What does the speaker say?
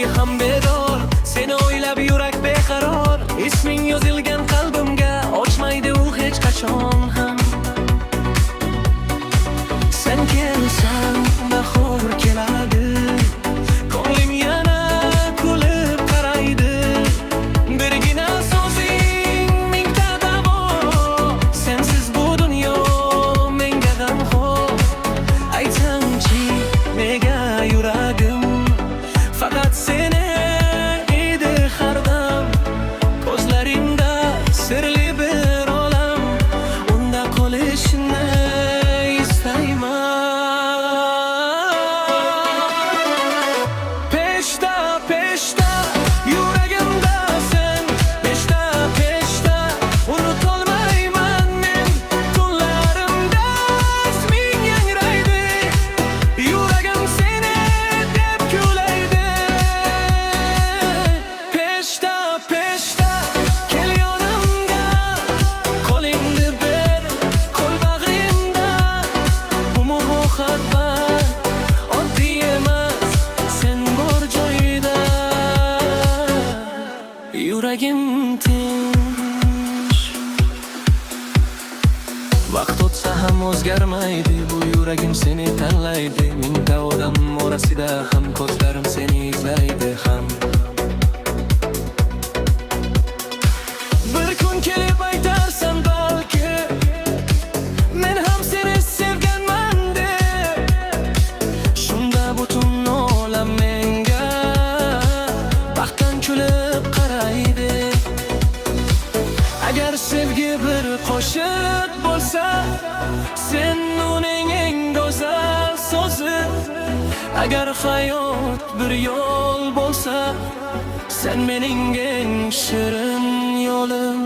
oy ham bedor, seni o'ylab yurak beqaror. Isming yozilgan qalbimga, ochmaydi u hech qachon ham. Sen kelsan bahor keladi, ko'nglim yana kulib qaraydi. Birgina so'zing mingta davo, sensiz bu dunyo menga g'amxo'r. Aytsangchi nega yuragim faqat seni edi har dam. Ko'zlaringda sirli bir olam, unda qolishni istayman. Peshta peshta yuragimda sen, peshta peshta unutolmayman men. Tunlarimda isming yangraydi, yuragim seni deb kuylaydi. Peshta peshta kel yonimga, qo'lingni ber qo'l bag'rimda. Bu muhabbat oddiy emas, sen bor joyda. Yuragim tinch, vaqt o'tsa ham o'zgarmaydi. Bu yuragim seni tanlaydi, mingta odam orasida ham ko'zlarim seni izlaydi ham. Bir kun kelib aytarsan balki, men ham seni sevganman deb. Shunda butun olam menga baxtdan kulib qaraydi. Agar sevgi bir qo'shiq bo'lsa, sen uning eng go'zal so'zi. Agar hayot bir yo'l bo'lsa, sen mening eng shirin yo'lim.